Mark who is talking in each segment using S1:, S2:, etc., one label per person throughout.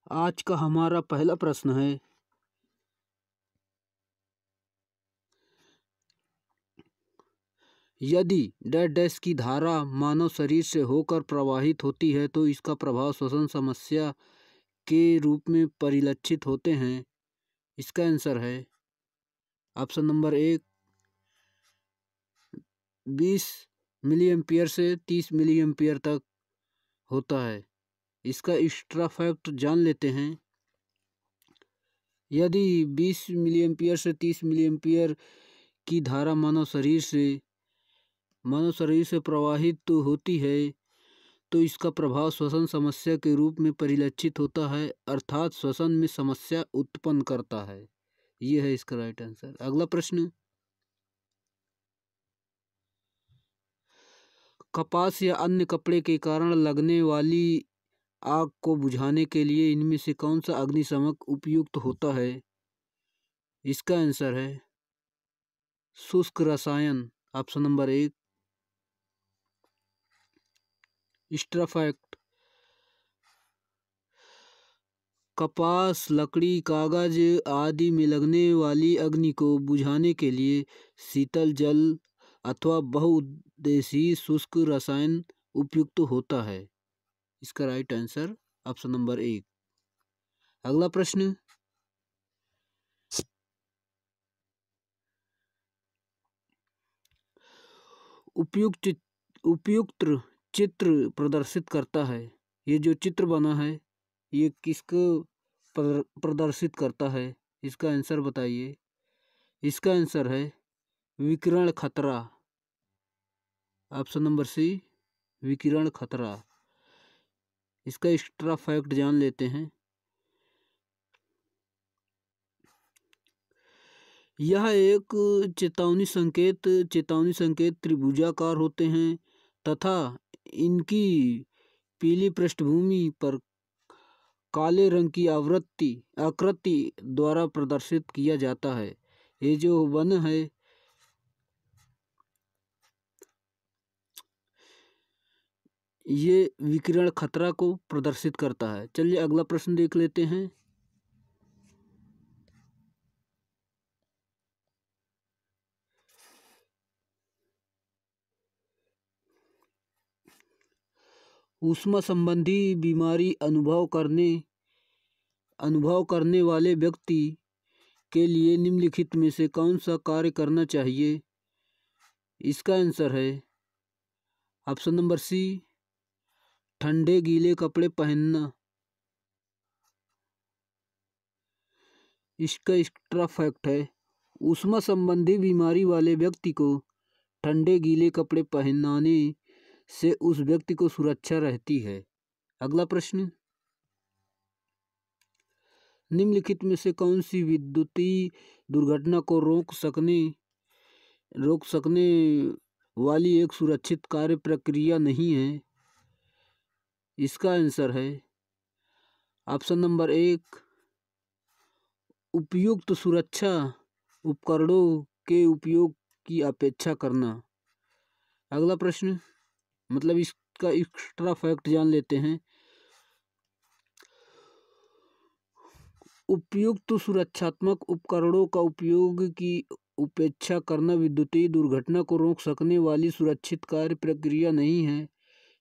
S1: आज का हमारा पहला प्रश्न है, यदि डैश डैश की धारा मानव शरीर से होकर प्रवाहित होती है तो इसका प्रभाव श्वसन समस्या के रूप में परिलक्षित होते हैं। इसका आंसर है ऑप्शन नंबर 1, 20 मिली एम्पियर से 30 मिली एम्पियर तक होता है। इसका एक्स्ट्रा फैक्ट जान लेते हैं। यदि 20 मिली एम्पियर से 30 मिली एम्पियर की धारा मानव शरीर से प्रवाहित तो होती है तो इसका प्रभाव श्वसन समस्या के रूप में परिलक्षित होता है, अर्थात श्वसन में समस्या उत्पन्न करता है। यह है इसका राइट आंसर। अगला प्रश्न, कपास या अन्य कपड़े के कारण लगने वाली आग को बुझाने के लिए इनमें से कौन सा अग्निशमक उपयुक्त होता है? इसका आंसर है शुष्क रसायन, ऑप्शन नंबर 1। एक्स्ट्रा फैक्ट, कपास, लकड़ी, कागज आदि में लगने वाली अग्नि को बुझाने के लिए शीतल जल अथवा बहुउद्देशीय शुष्क रसायन उपयुक्त होता है। इसका राइट आंसर ऑप्शन नंबर 1। अगला प्रश्न, उपयुक्त चित्र प्रदर्शित करता है। ये जो चित्र बना है ये किसको प्रदर्शित करता है? इसका आंसर बताइए। इसका आंसर है विकिरण खतरा, ऑप्शन नंबर सी, विकिरण खतरा। इसका एक्स्ट्रा फैक्ट जान लेते हैं। यह एक चेतावनी संकेत त्रिभुजाकार होते हैं तथा इनकी पीली पृष्ठभूमि पर काले रंग की आकृति द्वारा प्रदर्शित किया जाता है। ये जो वन है ये विकिरण खतरा को प्रदर्शित करता है। चलिए अगला प्रश्न देख लेते हैं। ऊष्मा संबंधी बीमारी अनुभव करने वाले व्यक्ति के लिए निम्नलिखित में से कौन सा कार्य करना चाहिए? इसका आंसर है ऑप्शन नंबर सी, ठंडे गीले कपड़े पहनना। इसका एक्स्ट्रा फैक्ट है, ऊष्मा संबंधी बीमारी वाले व्यक्ति को ठंडे गीले कपड़े पहनाने से उस व्यक्ति को सुरक्षा रहती है। अगला प्रश्न, निम्नलिखित में से कौन सी विद्युतीय दुर्घटना को रोक सकने वाली एक सुरक्षित कार्य प्रक्रिया नहीं है? इसका आंसर है ऑप्शन नंबर 1, उपयुक्त सुरक्षा उपकरणों के उपयोग की अपेक्षा करना। अगला प्रश्न, मतलब इसका एक्स्ट्रा फैक्ट जान लेते हैं। उपयुक्त सुरक्षात्मक उपकरणों का उपयोग की उपेक्षा करना विद्युतीय दुर्घटना को रोक सकने वाली सुरक्षित कार्य प्रक्रिया नहीं है।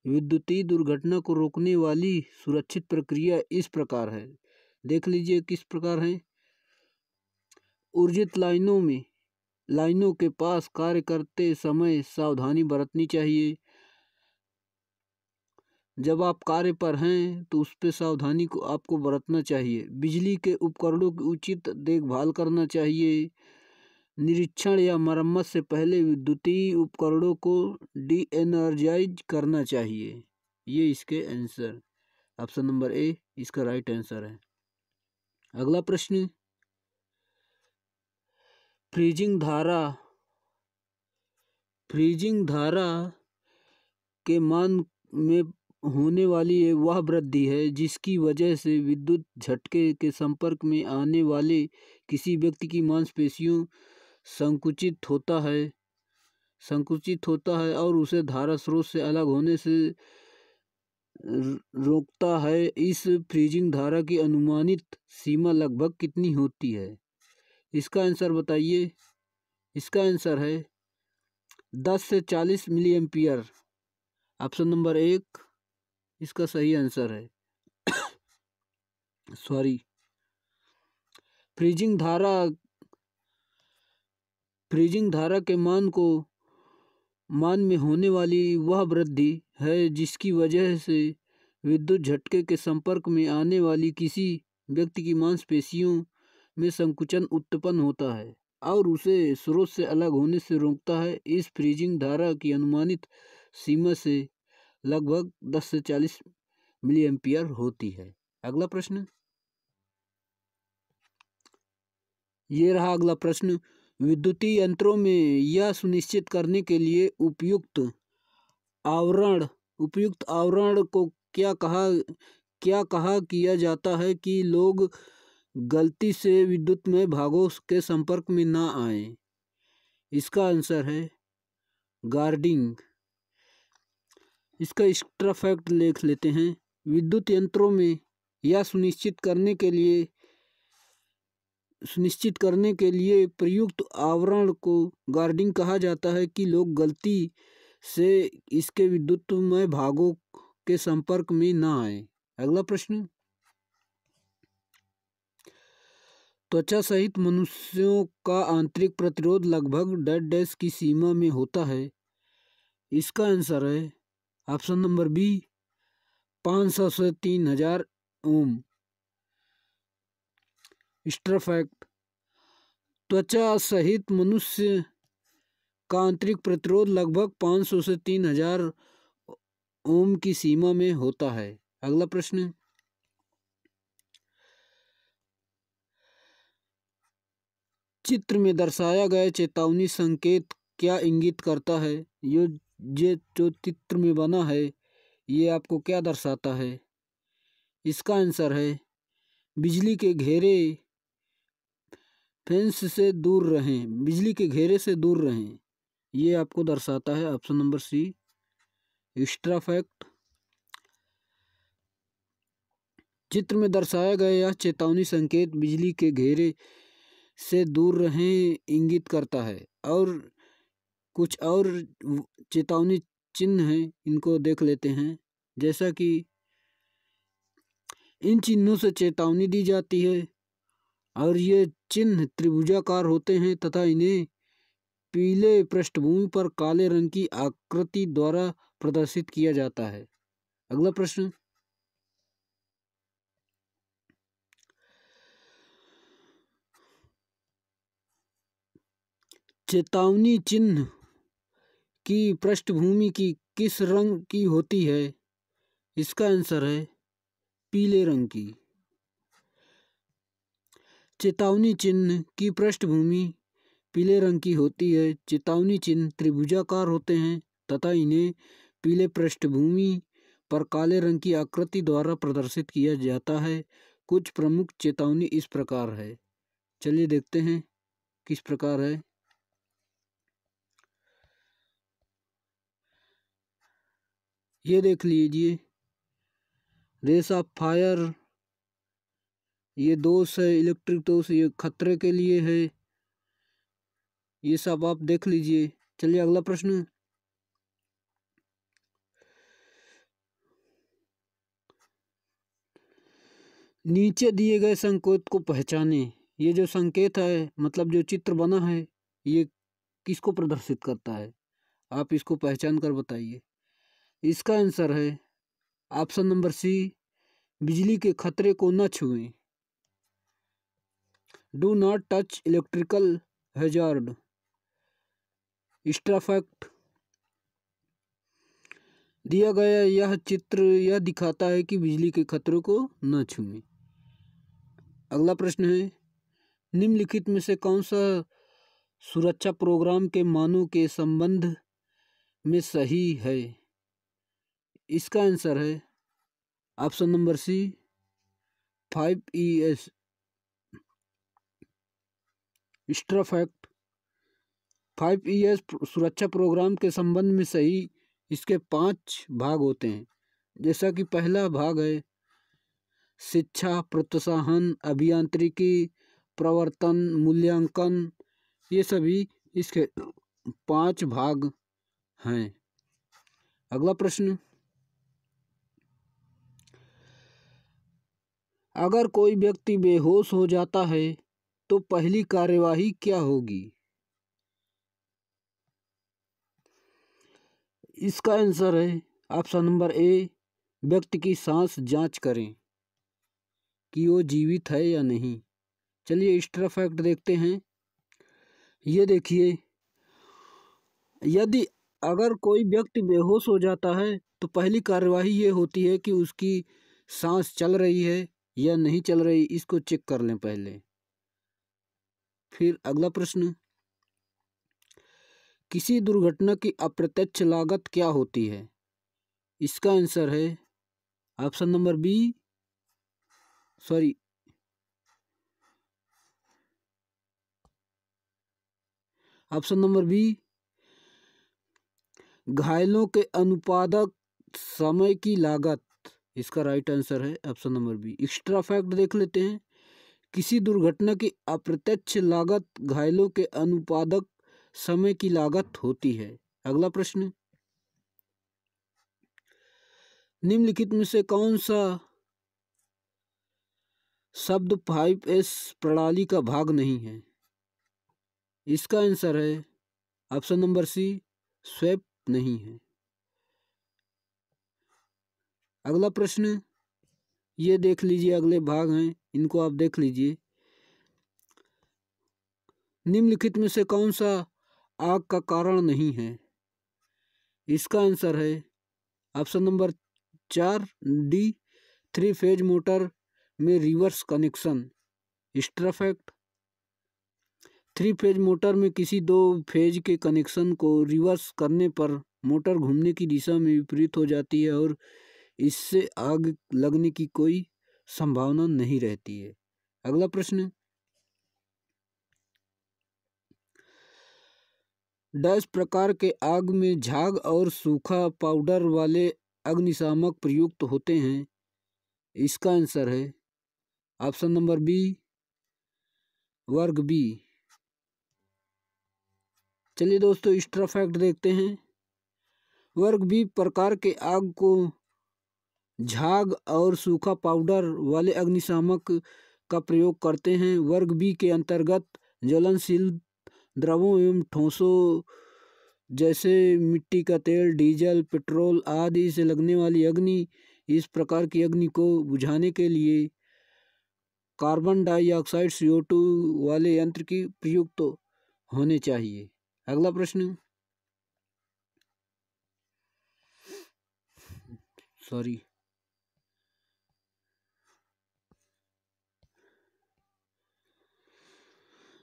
S1: विद्युतीय दुर्घटना को रोकने वाली सुरक्षित प्रक्रिया इस प्रकार है, देख लीजिए किस प्रकार है। ऊर्जित लाइनों के पास कार्य करते समय सावधानी बरतनी चाहिए। जब आप कार्य पर हैं तो उस पर सावधानी को आपको बरतना चाहिए। बिजली के उपकरणों की उचित देखभाल करना चाहिए। निरीक्षण या मरम्मत से पहले विद्युतीय उपकरणों को डी एनर्जाइज करना चाहिए। ये इसके आंसर ऑप्शन नंबर ए इसका राइट आंसर है। अगला प्रश्न, फ्रीजिंग धारा के मान में होने वाली वह वृद्धि है जिसकी वजह से विद्युत झटके के संपर्क में आने वाले किसी व्यक्ति की मांसपेशियों संकुचित होता है और उसे धारा स्रोत से अलग होने से रोकता है। इस फ्रीजिंग धारा की अनुमानित सीमा लगभग कितनी होती है? इसका आंसर बताइए। इसका आंसर है 10 से 40 मिली एम्पियर। ऑप्शन नंबर 1 इसका सही आंसर है। सॉरी, फ्रीजिंग धारा के मान में होने वाली वह वृद्धि है जिसकी वजह से विद्युत झटके के संपर्क में आने वाली किसी व्यक्ति की मांसपेशियों में संकुचन उत्पन्न होता है और उसे स्रोत से अलग होने से रोकता है। इस फ्रीजिंग धारा की अनुमानित सीमा से लगभग 10 से 40 मिली एम्पियर होती है। अगला प्रश्न, ये रहा अगला प्रश्न। विद्युतीय यंत्रों में यह सुनिश्चित करने के लिए उपयुक्त आवरण को क्या कहा किया जाता है कि लोग गलती से विद्युतमय भागों के संपर्क में ना आए? इसका आंसर है गार्डिंग। इसका एक्स्ट्रा फैक्ट लिख लेते हैं। विद्युत यंत्रों में यह सुनिश्चित करने के लिए प्रयुक्त आवरण को गार्डिंग कहा जाता है कि लोग गलती से इसके विद्युतमय भागों के संपर्क में ना आए। अगला प्रश्न, त्वचा सहित मनुष्यों का आंतरिक प्रतिरोध लगभग डैश की सीमा में होता है। इसका आंसर है ऑप्शन नंबर बी 500 से 3000 ओम। एक्स्ट्रा फैक्ट, त्वचा सहित मनुष्य का आंतरिक प्रतिरोध लगभग 500 से 3000 ओम की सीमा में होता है। अगला प्रश्न, चित्र में दर्शाया गया चेतावनी संकेत क्या इंगित करता है? ये जो चित्र में बना है ये आपको क्या दर्शाता है? इसका आंसर है बिजली के घेरे फेंस से दूर रहें, बिजली के घेरे से दूर रहें, ये आपको दर्शाता है option number C. Extra fact, चित्र में दर्शाया गया यह चेतावनी संकेत बिजली के घेरे से दूर रहें इंगित करता है। और कुछ और चेतावनी चिन्ह हैं, इनको देख लेते हैं। जैसा कि इन चिन्हों से चेतावनी दी जाती है और ये चिन्ह त्रिभुजाकार होते हैं तथा इन्हें पीले पृष्ठभूमि पर काले रंग की आकृति द्वारा प्रदर्शित किया जाता है। अगला प्रश्न, चेतावनी चिन्ह की पृष्ठभूमि की किस रंग की होती है? इसका आंसर है पीले रंग की। चेतावनी चिन्ह की पृष्ठभूमि पीले रंग की होती है। चेतावनी चिन्ह त्रिभुजाकार होते हैं तथा इन्हें पीले पृष्ठभूमि पर काले रंग की आकृति द्वारा प्रदर्शित किया जाता है। कुछ प्रमुख चेतावनी इस प्रकार है। चलिए देखते हैं किस प्रकार है। ये देख लीजिए, रेस ऑफ फायर, ये दोष है, इलेक्ट्रिक दोष, ये खतरे के लिए है। ये सब आप देख लीजिए। चलिए अगला प्रश्न, नीचे दिए गए संकेत को पहचाने। ये जो संकेत है मतलब जो चित्र बना है ये किसको प्रदर्शित करता है? आप इसको पहचान कर बताइए। इसका आंसर है ऑप्शन नंबर सी, बिजली के खतरे को न छुएं। Do not touch electrical hazard. Extra fact, दिया गया यह चित्र यह दिखाता है कि बिजली के खतरों को न छुएं। अगला प्रश्न है, निम्नलिखित में से कौन सा सुरक्षा प्रोग्राम के मानों के संबंध में सही है? इसका आंसर है option number C 5ES। Extra fact, 5ES सुरक्षा प्रोग्राम के संबंध में सही इसके 5 भाग होते हैं। जैसा कि पहला भाग है शिक्षा, प्रोत्साहन, अभियांत्रिकी, प्रवर्तन, मूल्यांकन, ये सभी इसके 5 भाग हैं। अगला प्रश्न, अगर कोई व्यक्ति बेहोश हो जाता है तो पहली कार्यवाही क्या होगी? इसका आंसर है ऑप्शन नंबर ए, व्यक्ति की सांस जांच करें कि वो जीवित है या नहीं। चलिए एक्स्ट्रा फैक्ट देखते हैं। ये देखिए, यदि अगर कोई व्यक्ति बेहोश हो जाता है तो पहली कार्यवाही ये होती है कि उसकी सांस चल रही है या नहीं चल रही, इसको चेक कर लें पहले। फिर अगला प्रश्न, किसी दुर्घटना की अप्रत्यक्ष लागत क्या होती है? इसका आंसर है option number B, option number B, घायलों के अनुत्पादक समय की लागत। इसका राइट आंसर है option number B. Extra fact देख लेते हैं। किसी दुर्घटना की अप्रत्यक्ष लागत घायलों के अनुत्पादक समय की लागत होती है। अगला प्रश्न, निम्नलिखित में से कौन सा शब्द 5S प्रणाली का भाग नहीं है? इसका आंसर है ऑप्शन नंबर सी, स्वेप नहीं है। अगला प्रश्न, ये देख लीजिए, अगले भाग हैं, इनको आप देख लीजिए। निम्नलिखित में से कौन सा आग का कारण नहीं है? इसका आंसर है option number 4 D, 3 phase motor में reverse connection. Extra fact, 3 phase motor में किसी 2 फेज के कनेक्शन को रिवर्स करने पर मोटर घूमने की दिशा में विपरीत हो जाती है और इससे आग लगने की कोई संभावना नहीं रहती है। अगला प्रश्न, डैश प्रकार के आग में झाग और सूखा पाउडर वाले अग्निशामक प्रयुक्त होते हैं। इसका आंसर है ऑप्शन नंबर बी, वर्ग बी। चलिए दोस्तों एक्स्ट्रा फैक्ट देखते हैं। वर्ग बी प्रकार के आग को झाग और सूखा पाउडर वाले अग्निशामक का प्रयोग करते हैं। वर्ग बी के अंतर्गत ज्वलनशील द्रवों एवं ठोसों जैसे मिट्टी का तेल, डीजल, पेट्रोल आदि से लगने वाली अग्नि, इस प्रकार की अग्नि को बुझाने के लिए कार्बन डाइऑक्साइड CO2 वाले यंत्र की प्रयुक्त होने चाहिए। अगला प्रश्न,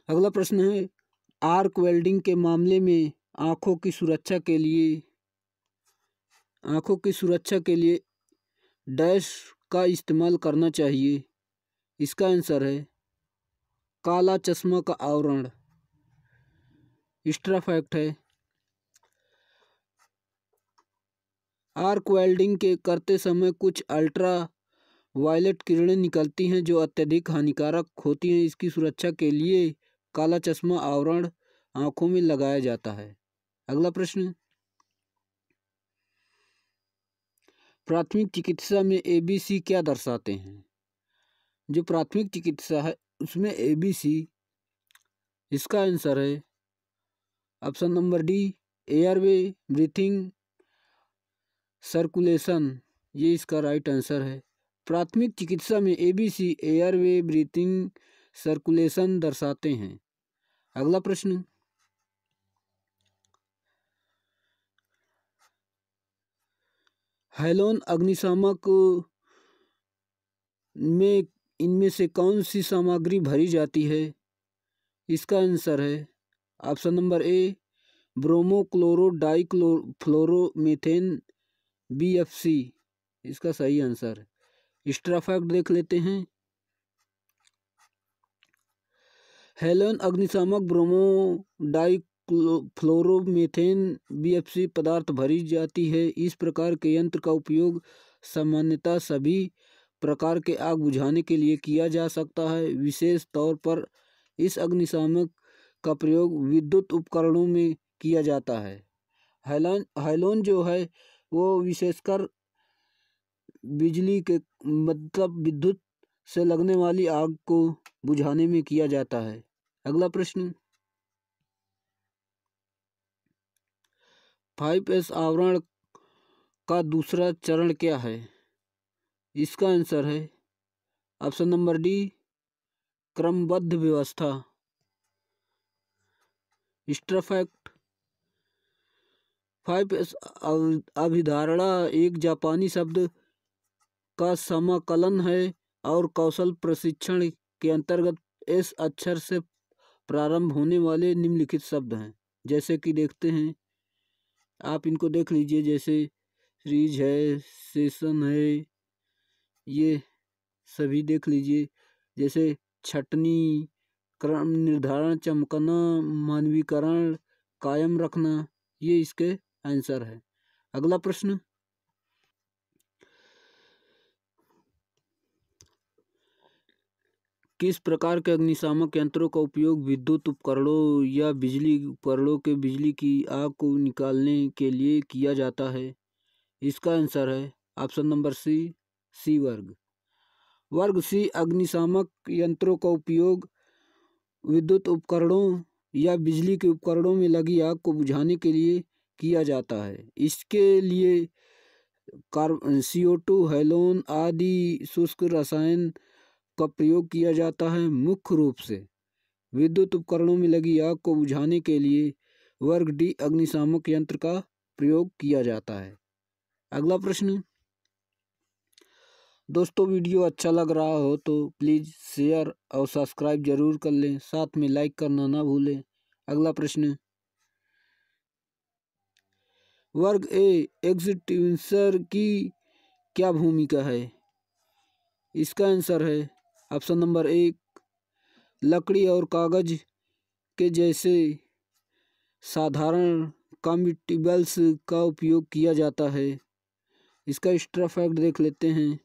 S1: अगला प्रश्न है, आर्क वेल्डिंग के मामले में आंखों की सुरक्षा के लिए डैश का इस्तेमाल करना चाहिए। इसका आंसर है काला चश्मा का आवरण। एक्स्ट्रा फैक्ट है, आर्क वेल्डिंग के करते समय कुछ अल्ट्रा वायलेट किरणें निकलती हैं जो अत्यधिक हानिकारक होती हैं। इसकी सुरक्षा के लिए काला चश्मा आवरण आंखों में लगाया जाता है। अगला प्रश्न, प्राथमिक चिकित्सा में ABC क्या दर्शाते हैं? जो प्राथमिक चिकित्सा है उसमें ABC, इसका आंसर है option number D, airway, breathing, circulation. ये इसका राइट आंसर है। प्राथमिक चिकित्सा में ABC एयरवे, ब्रीथिंग, सर्कुलेशन दर्शाते हैं। अगला प्रश्न, हैलोन अग्निशामक में इनमें से कौन सी सामग्री भरी जाती है? इसका आंसर है option number A, bromo chloro dichlorofluoromethane BFC। इसका सही आंसर है। एक्स्ट्रा फैक्ट देख लेते हैं। हैलोन अग्निशामक ब्रोमो डाइक्लोरोफ्लोरोमेथेन BFC पदार्थ भरी जाती है। इस प्रकार के यंत्र का उपयोग सामान्यतः सभी प्रकार के आग बुझाने के लिए किया जा सकता है। विशेष तौर पर इस अग्निशामक का प्रयोग विद्युत उपकरणों में किया जाता है। हैलोजन जो है वो विशेषकर बिजली के मतलब विद्युत से लगने वाली आग को बुझाने में किया जाता है। अगला प्रश्न, 5S आवरण का दूसरा चरण क्या है? इसका आंसर है ऑप्शन नंबर डी, क्रमबद्ध व्यवस्था। स्ट्रफैक्ट 5S अभिधारणा एक जापानी शब्द का समाकलन है और कौशल प्रशिक्षण के अंतर्गत एस अक्षर से प्रारंभ होने वाले निम्नलिखित शब्द हैं। जैसे कि देखते हैं, आप इनको देख लीजिए, जैसे फ्रीज है, सेशन है, ये सभी देख लीजिए। जैसे छटनी, क्रम निर्धारण, चमकना, मानवीकरण, कायम रखना, ये इसके आंसर है। अगला प्रश्न, किस प्रकार के अग्निशामक यंत्रों का उपयोग विद्युत उपकरणों या बिजली उपकरणों के बिजली की आग को निकालने के लिए किया जाता है? इसका आंसर है ऑप्शन नंबर सी वर्ग। वर्ग सी अग्निशामक यंत्रों का उपयोग विद्युत उपकरणों या बिजली के उपकरणों में लगी आग को बुझाने के लिए किया जाता है। इसके लिए CO2, हैलोजन आदि शुष्क रसायन का प्रयोग किया जाता है। मुख्य रूप से विद्युत उपकरणों में लगी आग को बुझाने के लिए वर्ग डी अग्निशामक यंत्र का प्रयोग किया जाता है। अगला प्रश्न, दोस्तों वीडियो अच्छा लग रहा हो तो प्लीज़ शेयर और सब्सक्राइब जरूर कर लें, साथ में लाइक करना ना भूलें। अगला प्रश्न, वर्ग ए एक्सटिंग्विशर की क्या भूमिका है? इसका आंसर है ऑप्शन नंबर एक, लकड़ी और कागज के जैसे साधारण कम्बस्टिबल्स का उपयोग किया जाता है। इसका एक्स्ट्रा फैक्ट देख लेते हैं।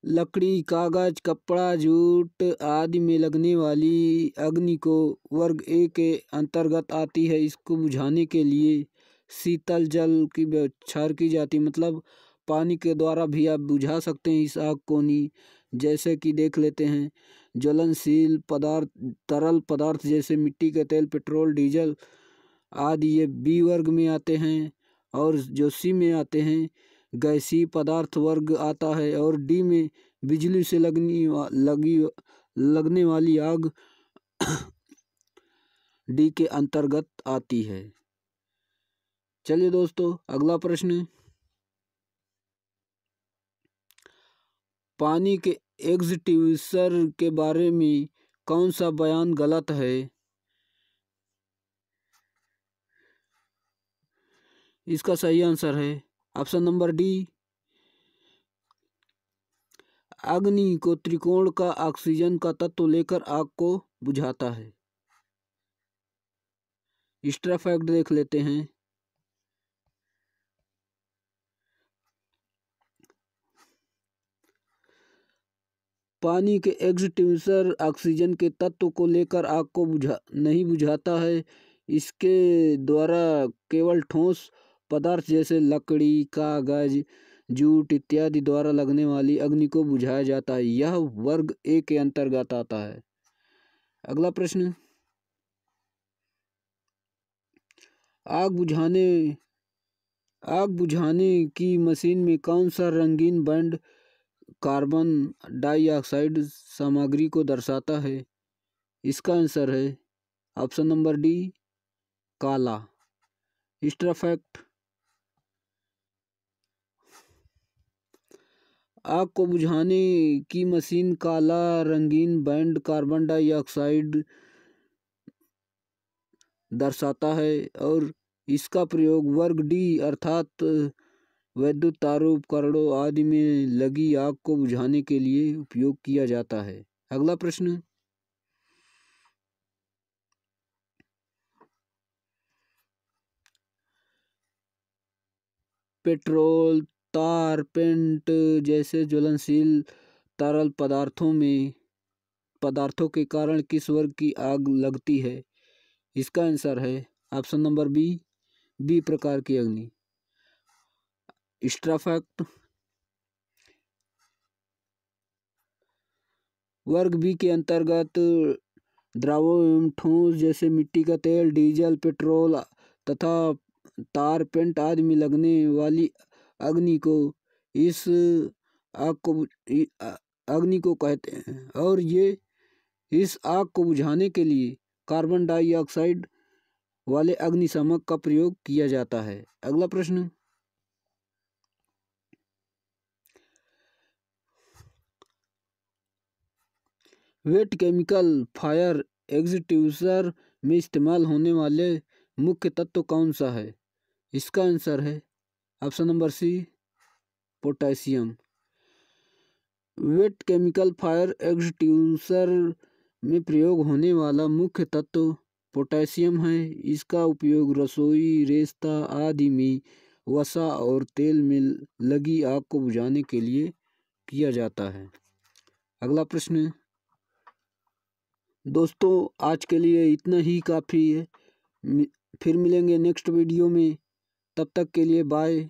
S1: लकड़ी, कागज, कपड़ा, जूट आदि में लगने वाली अग्नि को वर्ग ए के अंतर्गत आती है। इसको बुझाने के लिए शीतल जल की व्यवहार की जाती है, मतलब पानी के द्वारा भी आप बुझा सकते हैं इस आग को। नहीं, जैसे कि देख लेते हैं, ज्वलनशील पदार्थ, तरल पदार्थ जैसे मिट्टी के तेल, पेट्रोल, डीजल आदि ये बी वर्ग में आते हैं। और जो सी में आते हैं गैसीय पदार्थ वर्ग आता है। और डी में बिजली से लगने वाली आग डी के अंतर्गत आती है। चलिए दोस्तों, अगला प्रश्न, पानी के एक्सटिंग्विशर के बारे में कौन सा बयान गलत है? इसका सही आंसर है ऑप्शन नंबर डी, अग्नि को त्रिकोण का ऑक्सीजन का तत्व लेकर आग को बुझाता है। एक्स्ट्रा फैक्ट देख लेते हैं। पानी के एक्सटिंग्विशर ऑक्सीजन के तत्व को लेकर आग को नहीं बुझाता है। इसके द्वारा केवल ठोस पदार्थ जैसे लकड़ी, कागज, जूट इत्यादि द्वारा लगने वाली अग्नि को बुझाया जाता है। यह वर्ग ए के अंतर्गत आता है। अगला प्रश्न, आग बुझाने की मशीन में कौन सा रंगीन बैंड कार्बन डाइऑक्साइड सामग्री को दर्शाता है? इसका आंसर है ऑप्शन नंबर डी, काला। एक्स्ट्रा फैक्ट, आग को बुझाने की मशीन काला रंगीन बैंड कार्बन डाइऑक्साइड दर्शाता है और इसका प्रयोग वर्ग डी अर्थात विद्युत तारों, उपकरणों आदि में लगी आग को बुझाने के लिए उपयोग किया जाता है। अगला प्रश्न, पेट्रोल, तार, पेंट जैसे ज्वलनशील तरल पदार्थों के कारण किस वर्ग की आग लगती है? इसका आंसर है ऑप्शन नंबर बी प्रकार की अग्नि। स्ट्राफैक्ट वर्ग बी के अंतर्गत द्रवों एवं ठोस जैसे मिट्टी का तेल, डीजल, पेट्रोल तथा तार, पेंट आदि में लगने वाली अग्नि को इस अग्नि को कहते हैं और ये इस आग को बुझाने के लिए कार्बन डाइऑक्साइड वाले अग्निशामक का प्रयोग किया जाता है। अगला प्रश्न, वेट केमिकल फायर एक्सटिंग्विशर में इस्तेमाल होने वाले मुख्य तत्व कौन सा है? इसका आंसर है option number C potassium. Wet chemical fire extinguisher में प्रयोग होने वाला मुख्य तत्व पोटेशियम है। इसका उपयोग रसोई, रेस्ता आदि में वसा और तेल में लगी आग को बुझाने के लिए किया जाता है। अगला प्रश्न, दोस्तों आज के लिए इतना ही काफ़ी है। फिर मिलेंगे नेक्स्ट वीडियो में, तब तक के लिए बाय।